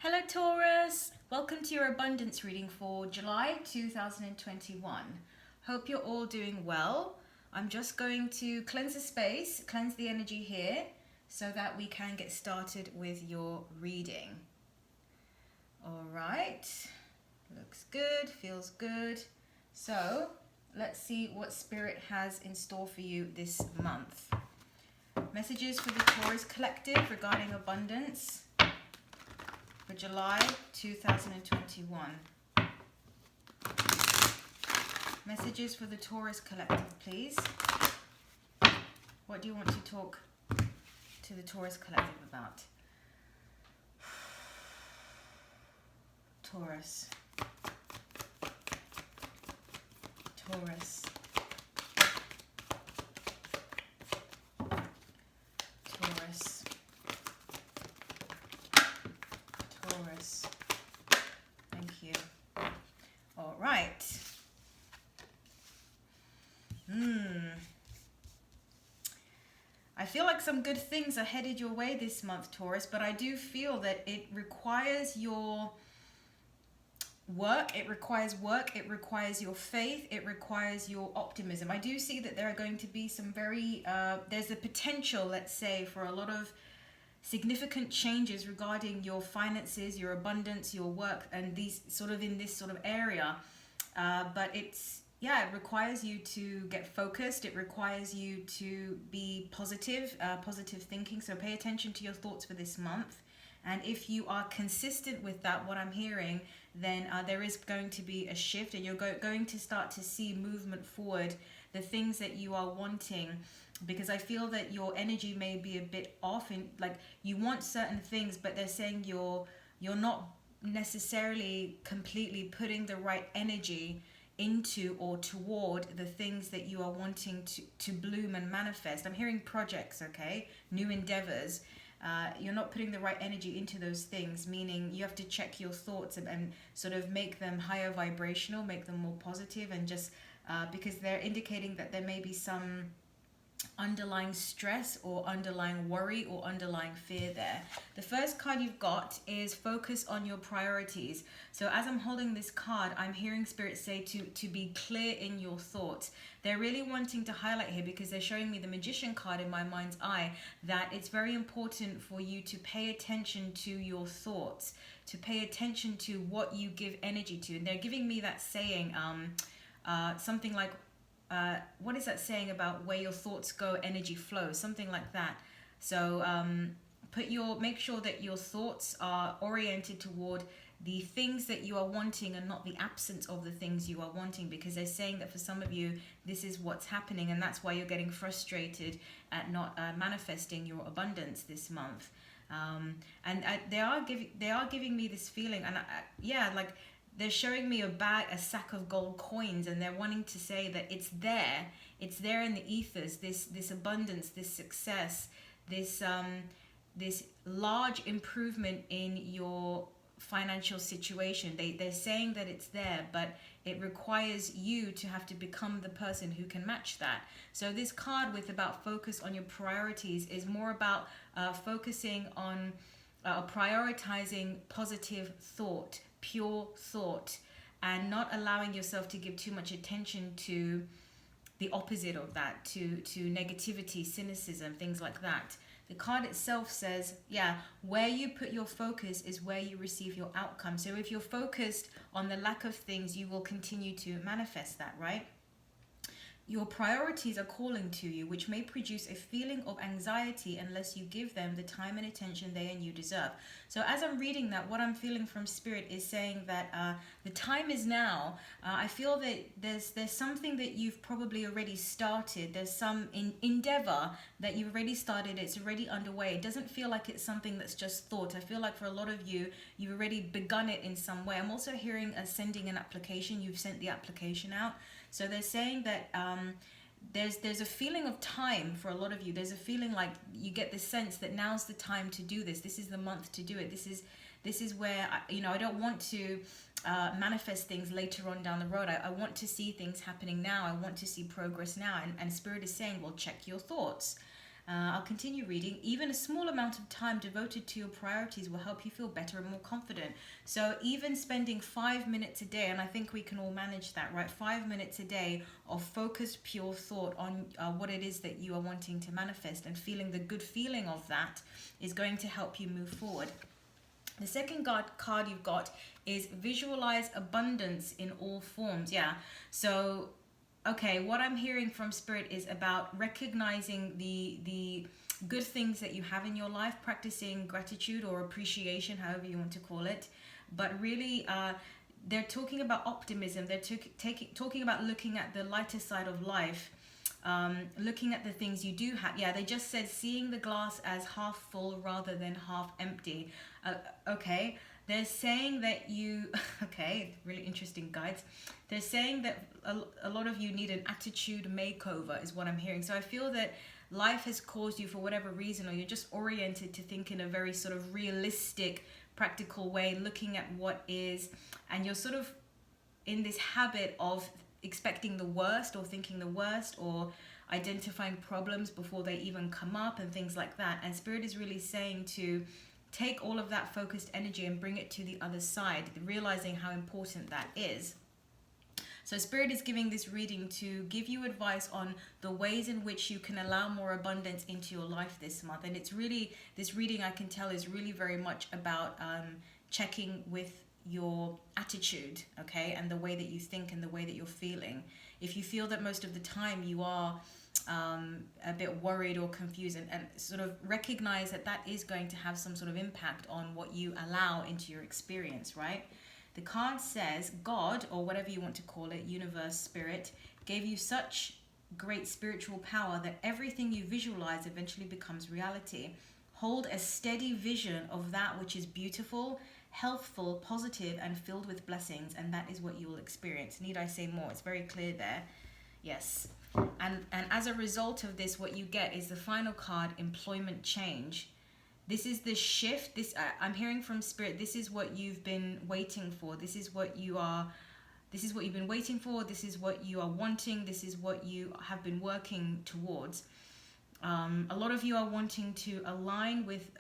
Hello Taurus, welcome to your abundance reading for July 2021. Hope you're all doing well. I'm just going to cleanse the space, cleanse the energy here so that we can get started with your reading. All right, looks good, feels good. So let's see what Spirit has in store for you this month. Messages for the Taurus Collective regarding abundance for July 2021. Messages for the Taurus Collective, please. What do you want to talk to the Taurus Collective about? Taurus. Taurus. Taurus. Taurus. Thank you. All right. I feel like some good things are headed your way this month, Taurus, but I do feel that it requires your work, it requires your faith, it requires your optimism. I do see that there are going to be some very, there's a potential, let's say, for a lot of significant changes regarding your finances, your abundance, your work, and these sort of in this sort of area. But it requires you to get focused. It requires you to be positive, positive thinking. So pay attention to your thoughts for this month. And if you are consistent with that, what I'm hearing, then there is going to be a shift, and you're going to start to see movement forward, the things that you are wanting, because I feel that your energy may be a bit off, and like you want certain things, but they're saying you're not necessarily completely putting the right energy into or toward the things that you are wanting to bloom and manifest. I'm hearing projects, okay, new endeavors. You're not putting the right energy into those things, meaning you have to check your thoughts and sort of make them higher vibrational, make them more positive, and just because they're indicating that there may be some underlying stress or underlying worry or underlying fear there. The first card you've got is focus on your priorities. So as I'm holding this card, I'm hearing Spirit say to be clear in your thoughts. They're really wanting to highlight here, because they're showing me the Magician card in my mind's eye, that it's very important for you to pay attention to your thoughts, to pay attention to what you give energy to. And they're giving me that saying, something like, what is that saying about where your thoughts go, energy flows, something like that. So make sure that your thoughts are oriented toward the things that you are wanting and not the absence of the things you are wanting, because they're saying that for some of you this is what's happening, and that's why you're getting frustrated at not manifesting your abundance this month. And they are giving me this feeling, and like they're showing me a sack of gold coins, and they're wanting to say that it's there in the ethers, this abundance, this success, this large improvement in your financial situation. They're saying that it's there, but it requires you to have to become the person who can match that. So this card with about focus on your priorities is more about focusing on prioritizing positive thought, pure thought, and not allowing yourself to give too much attention to the opposite of that, to negativity, cynicism, things like that. The card itself says, where you put your focus is where you receive your outcome. So if you're focused on the lack of things, you will continue to manifest that, right? Your priorities are calling to you, which may produce a feeling of anxiety unless you give them the time and attention they and you deserve. So as I'm reading that, what I'm feeling from Spirit is saying that the time is now. I feel that there's something that you've probably already started. There's some endeavor that you've already started. It's already underway. It doesn't feel like it's something that's just thought. I feel like for a lot of you, you've already begun it in some way. I'm also hearing sending an application. You've sent the application out. So they're saying that there's a feeling of time for a lot of you. There's a feeling like you get the sense that now's the time to do this. This is the month to do it. This is where I don't want to manifest things later on down the road. I want to see things happening now. I want to see progress now. And Spirit is saying, well, check your thoughts. I'll continue reading. Even a small amount of time devoted to your priorities will help you feel better and more confident. So even spending 5 minutes a day, and I think we can all manage that, right? 5 minutes a day of focused, pure thought on what it is that you are wanting to manifest, and feeling the good feeling of that is going to help you move forward. The second card you've got is visualize abundance in all forms. Yeah. So, okay, what I'm hearing from Spirit is about recognizing the good things that you have in your life, practicing gratitude or appreciation, however you want to call it. But really, they're talking about optimism. They're talking about looking at the lighter side of life. Looking at the things you do have. Yeah, they just said seeing the glass as half full rather than half empty. Okay, they're saying that you, okay, really interesting guides. They're saying that a lot of you need an attitude makeover is what I'm hearing. So I feel that life has caused you, for whatever reason, or you're just oriented to think in a very sort of realistic, practical way, looking at what is, and you're sort of in this habit of expecting the worst or thinking the worst or identifying problems before they even come up and things like that. And Spirit is really saying to take all of that focused energy and bring it to the other side, realizing how important that is. So Spirit is giving this reading to give you advice on the ways in which you can allow more abundance into your life this month. And it's really, this reading I can tell is really very much about checking with your attitude, okay, and the way that you think and the way that you're feeling. If you feel that most of the time you are a bit worried or confused, and sort of recognize that that is going to have some sort of impact on what you allow into your experience, right? The card says God, or whatever you want to call it, universe, spirit, gave you such great spiritual power that everything you visualize eventually becomes reality. Hold a steady vision of that which is beautiful, healthful, positive, and filled with blessings, and that is what you will experience. Need I say more? It's very clear there. Yes. And as a result of this, what you get is the final card, employment change. This is the shift. I'm hearing from Spirit, this is what you've been waiting for. This is what you've been waiting for. This is what you are wanting. This is what you have been working towards. A lot of you are wanting to align with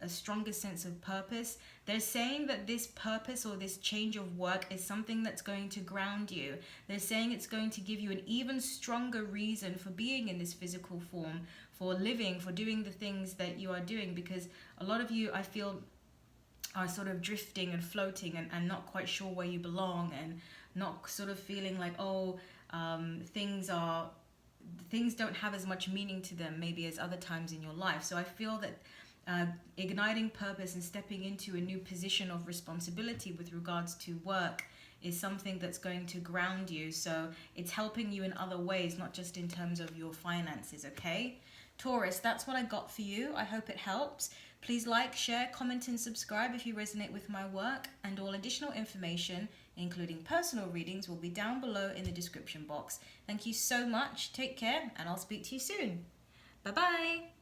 a stronger sense of purpose. They're saying that this purpose or this change of work is something that's going to ground you. They're saying it's going to give you an even stronger reason for being in this physical form, for living, for doing the things that you are doing, because a lot of you, I feel, are sort of drifting and floating and not quite sure where you belong, and not sort of feeling like, things don't have as much meaning to them maybe as other times in your life. So I feel that igniting purpose and stepping into a new position of responsibility with regards to work is something that's going to ground you. So it's helping you in other ways, not just in terms of your finances, okay? Taurus, that's what I got for you. I hope it helps. Please like, share, comment, and subscribe if you resonate with my work, and all additional information, including personal readings, will be down below in the description box. Thank you so much. Take care, and I'll speak to you soon. Bye-bye.